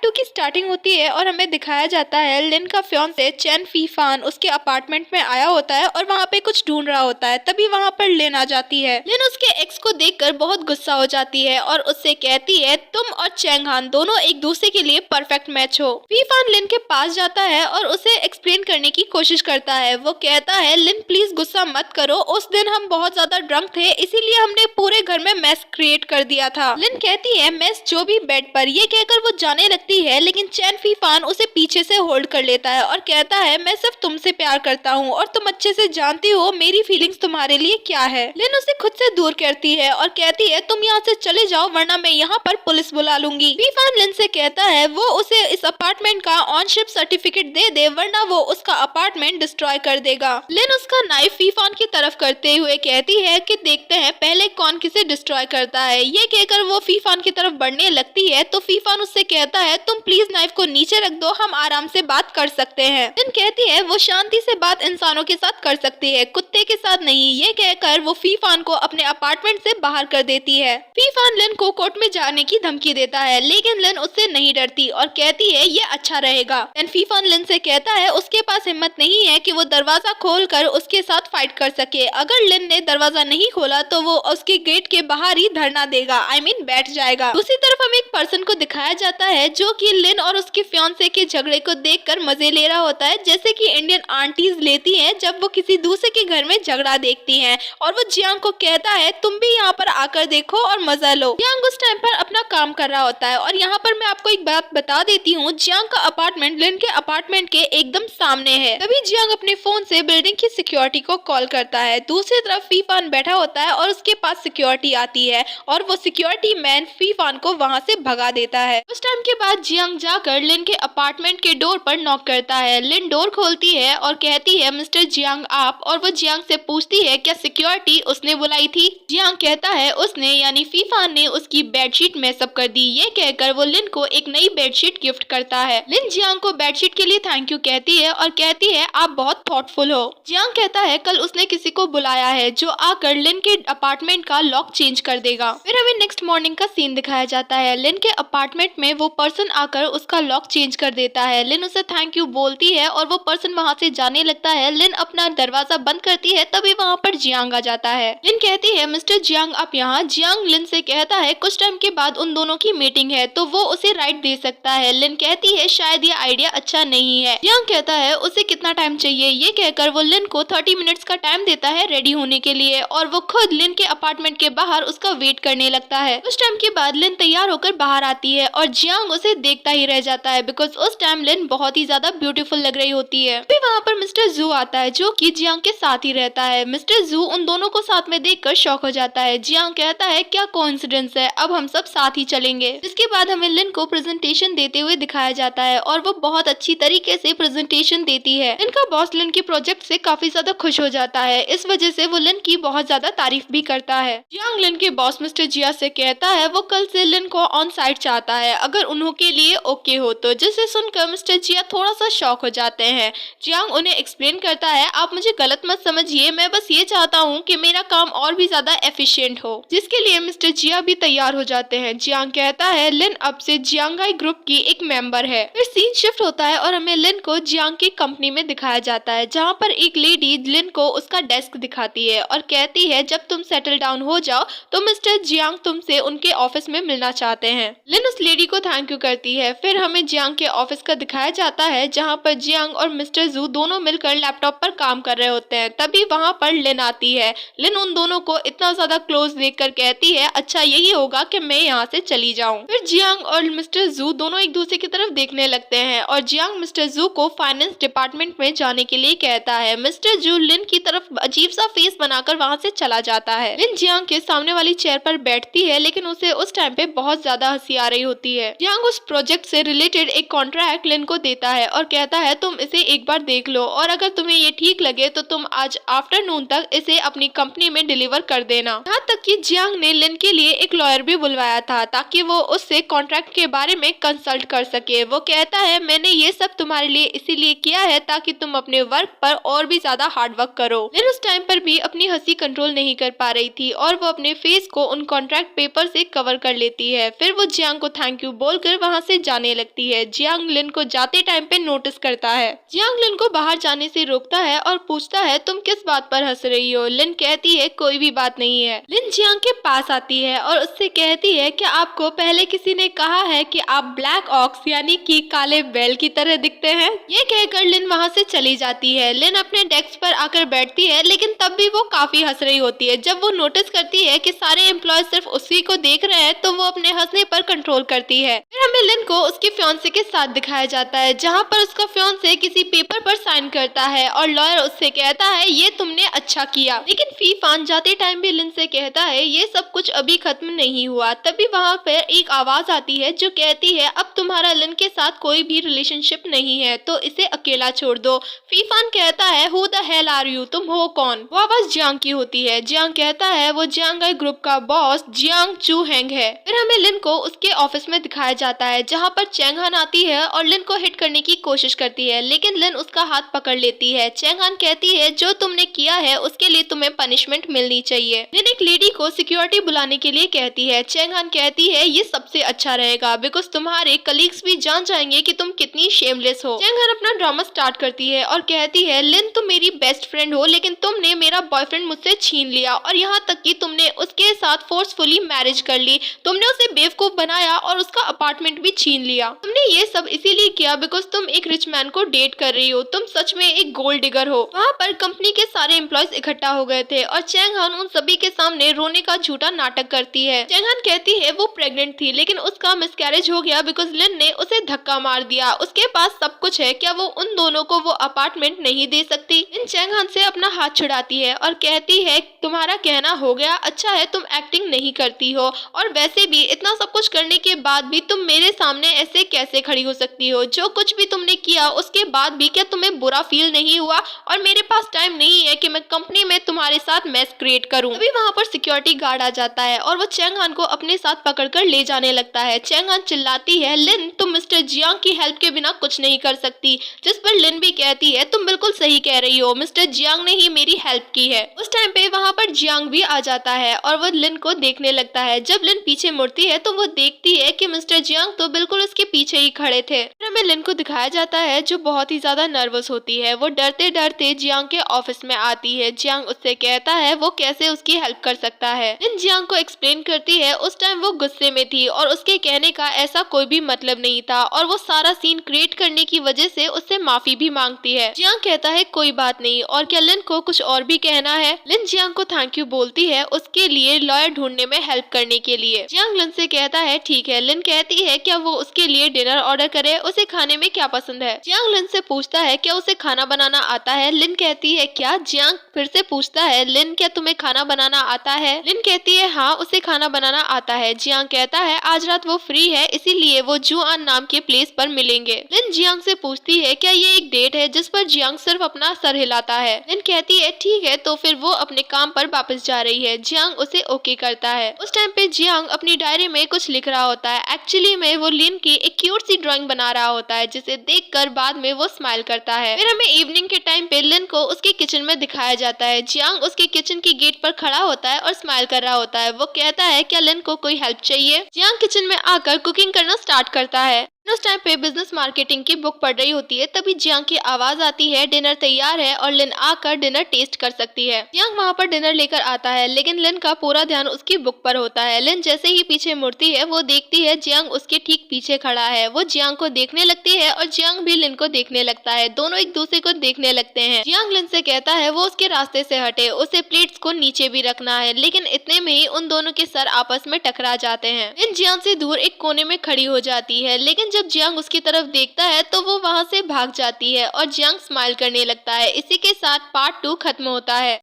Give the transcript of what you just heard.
2 की स्टार्टिंग होती है और हमें दिखाया जाता है लिन का फियांसे चेन फीफान उसके अपार्टमेंट में आया होता है और वहाँ पे कुछ ढूंढ रहा होता है। तभी वहाँ पर लिन आ जाती है। लिन उसके एक्स को देखकर बहुत गुस्सा हो जाती है और उससे कहती है तुम और चैंग हान दोनों एक दूसरे के लिए परफेक्ट मैच हो। फीफान लिन के पास जाता है और उसे एक्सप्लेन करने की कोशिश करता है। वो कहता है लिन प्लीज गुस्सा मत करो, उस दिन हम बहुत ज्यादा ड्रंक थे इसीलिए हमने पूरे घर में मैस क्रिएट कर दिया था। लिन कहती है मैस जो भी बेड पर, ये कहकर वो जाने लगती है लेकिन चैन फीफान उसे पीछे से होल्ड कर लेता है और कहता है मैं सिर्फ तुमसे प्यार करता हूँ और तुम अच्छे से जानती हो मेरी फीलिंग्स तुम्हारे लिए क्या है। लिन उसे खुद से दूर करती है और कहती है तुम यहाँ से चले जाओ वरना मैं यहाँ पर पुलिस बुला लूंगी। फीफान लिन से कहता है वो उसे इस अपार्टमेंट का ऑनशिप सर्टिफिकेट दे दे वरना वो उसका अपार्टमेंट डिस्ट्रॉय कर देगा। लिन उसका नाइफ फीफान की तरफ करते हुए कहती है कि देखते हैं पहले कौन किसे डिस्ट्रॉय करता है। ये कहकर वो फीफान की तरफ बढ़ने लगती है तो फीफान उससे कहता है तुम प्लीज नाइफ को नीचे रख दो, हम आराम से बात कर सकते हैं। लिन कहती है वो शांति से बात इंसानों के साथ कर सकती है, कुत्ते के साथ नहीं। ये कहकर वो फीफान को अपने अपार्टमेंट से बाहर कर देती है। फीफान लिन को कोर्ट में जाने की धमकी देता है लेकिन लिन उससे नहीं डरती और कहती है ये अच्छा रहेगा। देन फीफान लिन से कहता है उसके पास हिम्मत नहीं है कि वो दरवाजा खोलकर उसके साथ फाइट कर सके। अगर लिन ने दरवाजा नहीं खोला तो वो उसके गेट के बाहर ही धरना देगा, बैठ जाएगा। दूसरी तरफ हमें एक पर्सन को दिखाया जाता है जो कि लिन और उसके फियांसे के झगड़े को देखकर मजे ले रहा होता है, जैसे कि इंडियन आंटीज लेती हैं जब वो किसी दूसरे के घर में झगड़ा देखती हैं। और वो जियांग को कहता है तुम भी यहाँ पर आकर देखो और मजा लो। जियांग उस टाइम पर अपना काम कर रहा होता है और यहाँ पर मैं आपको एक बात बता देती हूँ, जियांग का अपार्टमेंट लिन के अपार्टमेंट के एकदम सामने है। तभी जियांग अपने फोन से बिल्डिंग की सिक्योरिटी को कॉल करता है। दूसरी तरफ फीफान बैठा होता है और उसके पास सिक्योरिटी आती है और वो सिक्योरिटी मैन फीफान को वहाँ से भगा देता है। उस टाइम के बाद जियांग जाकर लिन के अपार्टमेंट के डोर पर नॉक करता है। लिन डोर खोलती है और कहती है मिस्टर जियांग आप, और वो जियांग से पूछती है क्या सिक्योरिटी उसने बुलाई थी। जियांग कहता है उसने यानी फीफान ने उसकी बेडशीट मैसअप कर दी। ये कहकर वो लिन को एक नई बेडशीट गिफ्ट करता है। लिन जियांग को बेडशीट के लिए थैंक यू कहती है और कहती है आप बहुत थॉटफुल हो। जियांग कहता है कल उसने किसी को बुलाया है जो आकर लिन के अपार्टमेंट का लॉक चेंज कर देगा। फिर हमें नेक्स्ट मॉर्निंग का सीन दिखाया जाता है। लिन के अपार्टमेंट में वो पर्सन आकर उसका लॉक चेंज कर देता है। लिन उसे थैंक यू बोलती है और वो पर्सन वहाँ से जाने लगता है। लिन अपना दरवाजा बंद करती है तभी वहाँ पर जियांग आ जाता है। लिन कहती है मिस्टर जियांग आप यहाँ। जियांग लिन से कहता है कुछ टाइम के बाद उन दोनों की मीटिंग है तो वो उसे राइड दे सकता है। लिन कहती है शायद ये आइडिया अच्छा नहीं है। जियांग कहता है उसे कितना टाइम चाहिए। ये कहकर वो लिन को 30 मिनट्स का टाइम देता है रेडी होने के लिए और वो खुद लिन के अपार्टमेंट के बाहर उसका वेट करने लगता है। उस टाइम के बाद लिन तैयार होकर बाहर आती है और जियांग उसे देखता ही रह जाता है बिकॉज उस टाइम लिन बहुत ही ज्यादा ब्यूटीफुल लग रही होती है। फिर वहाँ पर मिस्टर जू आता है जो कि जियांग के साथ ही रहता है। मिस्टर जू उन दोनों को साथ में देखकर शॉक हो जाता है। जियांग कहता है क्या कोइंसिडेंस है, अब हम सब साथ ही चलेंगे। जिसके बाद हमें लिन को प्रेजेंटेशन देते हुए दिखाया जाता है और वो बहुत अच्छी तरीके से प्रेजेंटेशन देती है। लिन का बॉस लिन के प्रोजेक्ट से काफी ज्यादा खुश हो जाता है, इस वजह से वो लिन की बहुत ज्यादा तारीफ भी करता है। जियांग लिन के बॉस मिस्टर जिया से कहता है वो कल से लिन को ऑन साइट चाहता है अगर उन्हों के लिए ओके हो तो, जिसे सुनकर मिस्टर जिया थोड़ा सा शॉक हो जाते हैं। जियांग उन्हें एक्सप्लेन करता है आप मुझे गलत मत समझिए, मैं बस ये चाहता हूँ कि मेरा काम और भी ज्यादा एफिशिएंट हो, जिसके लिए मिस्टर जिया भी तैयार हो जाते हैं। जियांग कहता है लिन अब से जियांगाई ग्रुप की एक मेंबर है। फिर सीन शिफ्ट होता है और हमें लिन को जियांग की कंपनी में दिखाया जाता है जहाँ पर एक लेडी लिन को उसका डेस्क दिखाती है और कहती है जब तुम सेटल डाउन हो जाओ तो मिस्टर जियांग तुमसे उनके ऑफिस में मिलना चाहते हैं। लिन उस लेडी को थैंक यू करती है। फिर हमें जियांग के ऑफिस का दिखाया जाता है जहाँ पर जियांग और मिस्टर जू दोनों मिलकर लैपटॉप पर काम कर रहे होते हैं। तभी वहाँ पर लिन आती है। लिन उन दोनों को इतना ज्यादा क्लोज देखकर कहती है अच्छा यही होगा कि मैं यहाँ से चली जाऊँ। फिर जियांग और मिस्टर जू दोनों एक दूसरे की तरफ देखने लगते हैं और जियांग मिस्टर जू को फाइनेंस डिपार्टमेंट में जाने के लिए कहता है। मिस्टर जू लिन की तरफ अजीब सा फेस बनाकर वहाँ से चला जाता है। लिन जियांग के सामने वाली चेयर पर बैठती है लेकिन उसे उस टाइम पे बहुत ज्यादा हंसी आ रही होती है। जियांग उस प्रोजेक्ट से रिलेटेड एक कॉन्ट्रैक्ट लिन को देता है और कहता है तुम इसे एक बार देख लो और अगर तुम्हें ये ठीक लगे तो तुम आज आफ्टरनून तक इसे अपनी कंपनी में डिलीवर कर देना। यहाँ तक कि जियांग ने लिन के लिए एक लॉयर भी बुलवाया था ताकि वो उससे कॉन्ट्रैक्ट के बारे में कंसल्ट कर सके। वो कहता है मैंने ये सब तुम्हारे लिए इसीलिए किया है ताकि तुम अपने वर्क पर और भी ज्यादा हार्ड वर्क करो। लिन उस टाइम पर भी अपनी हंसी कंट्रोल नहीं कर पा रही थी और वो अपने फेस को उन कॉन्ट्रैक्ट पेपर से कवर कर लेती है। फिर वो जियांग को थैंक यू बोलकर वहाँ वहाँ से जाने लगती है। जियांग लिन को जाते टाइम पे नोटिस करता है। जियांग लिन को बाहर जाने से रोकता है और पूछता है तुम किस बात पर हंस रही हो। लिन कहती है कोई भी बात नहीं है। लिन जियांग के पास आती है और उससे कहती है कि आपको पहले किसी ने कहा है कि आप ब्लैक ऑक्स यानी कि काले बैल की तरह दिखते हैं। ये कहकर लिन वहाँ से चली जाती है। लिन अपने डेस्क पर आकर बैठती है, लेकिन तब भी वो काफी हंस रही होती है। जब वो नोटिस करती है कि सारे एम्प्लॉय सिर्फ उसी को देख रहे हैं तो वो अपने हंसने पर कंट्रोल करती है। फिर हमें लिन को उसके फियांसे के साथ दिखाया जाता है, जहाँ पर उसका फियांसे किसी पेपर पर साइन करता है और लॉयर उससे कहता है ये तुमने अच्छा किया। लेकिन फी फान जाते टाइम भी लिन से कहता है ये सब कुछ अभी खत्म नहीं हुआ। तभी वहाँ पर एक आवाज आती है जो कहती है अब तुम्हारा लिन के साथ कोई भी रिलेशनशिप नहीं है तो इसे अकेला छोड़ दो। फी फान कहता है who the hell are you, तुम हो कौन। वो आवाज जियांग की होती है। जियांग कहता है वो जियांगाई ग्रुप का बॉस जियांग चू हैंग है। फिर हमें लिन को उसके ऑफिस में दिखाया जाता है, जहाँ पर चैंग हान आती है और लिन को हिट करने की कोशिश करती है, लेकिन लिन उसका हाथ पकड़ लेती है। चैंग हान कहती है जो तुमने किया है उसके लिए तुम्हें पनिशमेंट मिलनी चाहिए। लिन एक लेडी को सिक्योरिटी बुलाने के लिए कहती है। चैंग हान कहती है ये सबसे अच्छा रहेगा बिकॉज तुम्हारे कलीग्स भी जान जाएंगे कि तुम कितनी शेमलेस हो। चैंग हान अपना ड्रामा स्टार्ट करती है और कहती है लिन तुम मेरी बेस्ट फ्रेंड हो, लेकिन तुमने मेरा बॉयफ्रेंड मुझसे छीन लिया और यहाँ तक कि तुमने उसके साथ फोर्सफुली मैरिज कर ली। तुमने उसे बेवकूफ बनाया और उसका अपार्टमेंट भी छीन लिया। तुमने ये सब इसीलिए किया बिकॉज तुम एक रिच मैन को डेट कर रही हो। तुम सच में एक गोल्ड डिगर हो। वहाँ पर कंपनी के सारे एम्प्लॉयज इकट्ठा हो गए थे और चैंग हान उन सभी के सामने रोने का झूठा नाटक करती है। चैंग हान कहती है वो प्रेग्नेंट थी, लेकिन उसका मिसकैरेज हो गया बिकॉज लिन ने उसे धक्का मार दिया। उसके पास सब कुछ है, क्या वो उन दोनों को वो अपार्टमेंट नहीं दे सकती। इन चैंग हान से अपना हाथ छुड़ाती है और कहती है तुम्हारा कहना हो गया, अच्छा है तुम एक्टिंग नहीं करती हो और वैसे भी इतना सब कुछ करने के बाद भी तुम मेरे सामने ऐसे कैसे खड़ी हो सकती हो। जो कुछ भी तुमने किया उसके बाद भी क्या तुम्हें बुरा फील नहीं हुआ। और मेरे पास टाइम नहीं है कि मैं कंपनी में तुम्हारे साथ मैस क्रिएट करूं। अभी वहाँ पर सिक्योरिटी गार्ड आ जाता है और वो चैंग हान को अपने साथ पकड़कर ले जाने लगता है। चैंग हान चिल्लाती है लिन तुम मिस्टर जियांग की हेल्प के बिना कुछ नहीं कर सकती, जिस पर लिन भी कहती है तुम बिल्कुल सही कह रही हो, मिस्टर जियांग ने ही मेरी हेल्प की है। उस टाइम पे वहाँ पर जियांग भी आ जाता है और वो लिन को देखने लगता है। जब लिन पीछे मुड़ती है तो वो देखती है कि मिस्टर जियांग तो बिल्कुल उसके पीछे ही खड़े थे। फिर हमें लिन को दिखाया जाता है जो बहुत ही ज्यादा नर्वस होती है। वो डरते डरते जियांग के ऑफिस में आती है। जियांग उससे कहता है वो कैसे उसकी हेल्प कर सकता है। लिन जियांग को एक्सप्लेन करती है उस टाइम वो गुस्से में थी और उसके कहने का ऐसा कोई भी मतलब नहीं था और वो सारा सीन क्रिएट करने की वजह से उससे माफी भी मांगती है। जियांग कहता है कोई बात नहीं, और क्या लिन को कुछ और भी कहना है। लिन जियांग को थैंक यू बोलती है उसके लिए लॉयर ढूंढने में हेल्प करने के लिए। जियांग लिन से कहता है ठीक है। लिन कहती है क्या वो उसके लिए डिनर ऑर्डर करे, उसे खाने में क्या पसंद है। जियांग लिन से पूछता है क्या उसे खाना बनाना आता है। लिन कहती है क्या। जियांग फिर से पूछता है लिन क्या तुम्हें खाना बनाना आता है। लिन कहती है हाँ उसे खाना बनाना आता है। जियांग कहता है आज रात वो फ्री है इसीलिए वो जुआन नाम के प्लेस पर मिलेंगे। लिन जियांग से पूछती है क्या ये एक डेट है, जिस पर जियांग सिर्फ अपना सर हिलाता है। लिन कहती है ठीक है, तो फिर वो अपने काम पर वापस जा रही है। जियांग उसे ओके करता है। उस टाइम पे जियांग अपनी डायरी में कुछ लिख रहा होता है। एक्चुअली में वो लिन की एक क्यूट सी ड्राइंग बना रहा होता है, जिसे देखकर बाद में वो स्माइल करता है। फिर हमें इवनिंग के टाइम पे लिन को उसके किचन में दिखाया जाता है। जियांग उसके किचन की गेट पर खड़ा होता है और स्माइल कर रहा होता है। वो कहता है क्या लिन को कोई हेल्प चाहिए। जियांग किचन में आकर कुकिंग करना स्टार्ट करता है। उस टाइम पे बिजनेस मार्केटिंग की बुक पढ़ रही होती है। तभी जियांग की आवाज आती है डिनर तैयार है और लिन आकर डिनर टेस्ट कर सकती है। जियांग वहाँ पर डिनर लेकर आता है, लेकिन लिन का पूरा ध्यान उसकी बुक पर होता है। लिन जैसे ही पीछे मुड़ती है वो देखती है जियांग उसके ठीक पीछे खड़ा है। वो जियांग को देखने लगती है और जियांग भी लिन को देखने लगता है। दोनों एक दूसरे को देखने लगते हैं। जियांग लिन से कहता है वो उसके रास्ते से हटे, उसे प्लेट्स को नीचे भी रखना है। लेकिन इतने में ही उन दोनों के सर आपस में टकरा जाते हैं। लिन जियांग से दूर एक कोने में खड़ी हो जाती है, लेकिन जब जियांग उसकी तरफ देखता है तो वो वहाँ से भाग जाती है और जियांग स्माइल करने लगता है। इसी के साथ पार्ट 2 खत्म होता है।